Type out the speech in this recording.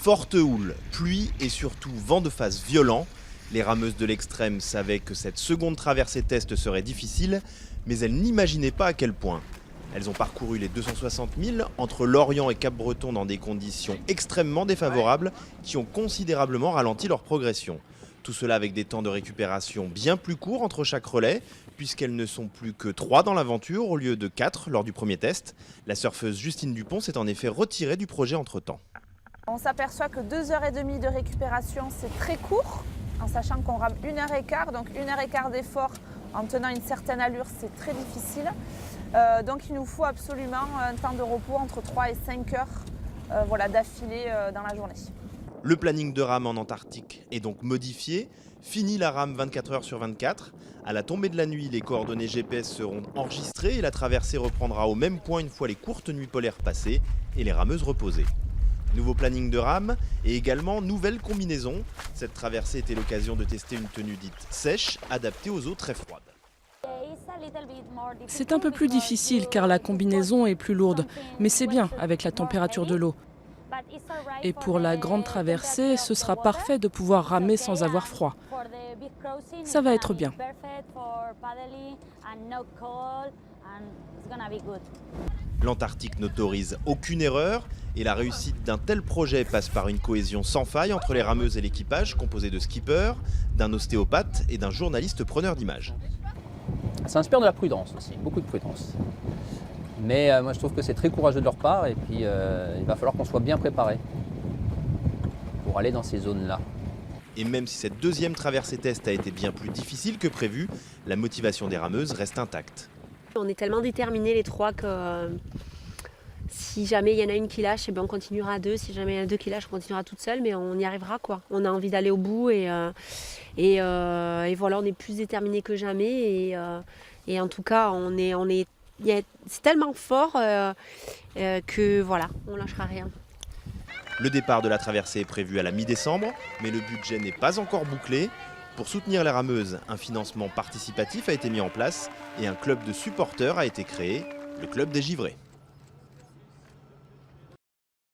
Forte houle, pluie et surtout vent de face violent. Les rameuses de l'Extrême savaient que cette seconde traversée test serait difficile, mais elles n'imaginaient pas à quel point. Elles ont parcouru les 260 000 entre Lorient et Cap-Breton dans des conditions extrêmement défavorables qui ont considérablement ralenti leur progression. Tout cela avec des temps de récupération bien plus courts entre chaque relais, puisqu'elles ne sont plus que 3 dans l'aventure au lieu de 4 lors du premier test. La surfeuse Justine Dupont s'est en effet retirée du projet entre-temps. On s'aperçoit que 2h30 de récupération, c'est très court, en sachant qu'on rame 1h15, donc 1h15 d'effort en tenant une certaine allure, c'est très difficile. Donc il nous faut absolument un temps de repos entre 3 et 5 heures d'affilée dans la journée. Le planning de rame en Antarctique est donc modifié. Fini la rame 24 heures sur 24. À la tombée de la nuit, les coordonnées GPS seront enregistrées et la traversée reprendra au même point une fois les courtes nuits polaires passées et les rameuses reposées. Nouveau planning de rame et également nouvelle combinaison. Cette traversée était l'occasion de tester une tenue dite sèche, adaptée aux eaux très froides. C'est un peu plus difficile car la combinaison est plus lourde, mais c'est bien avec la température de l'eau. Et pour la grande traversée, ce sera parfait de pouvoir ramer sans avoir froid. Ça va être bien. L'Antarctique n'autorise aucune erreur et la réussite d'un tel projet passe par une cohésion sans faille entre les rameuses et l'équipage composé de skippers, d'un ostéopathe et d'un journaliste preneur d'images. Ça inspire de la prudence aussi, beaucoup de prudence. Mais moi je trouve que c'est très courageux de leur part et puis il va falloir qu'on soit bien préparé pour aller dans ces zones-là. Et même si cette deuxième traversée test a été bien plus difficile que prévu, la motivation des rameuses reste intacte. On est tellement déterminés les trois que si jamais il y en a une qui lâche, on continuera à deux. Si jamais il y en a deux qui lâchent, on continuera toute seule, mais on y arrivera quoi. On a envie d'aller au bout et voilà, on est plus déterminés que jamais et en tout cas c'est tellement fort que voilà, on lâchera rien. Le départ de la traversée est prévu à la mi-décembre, mais le budget n'est pas encore bouclé. Pour soutenir les rameuses, un financement participatif a été mis en place et un club de supporters a été créé, le Club des Givrés.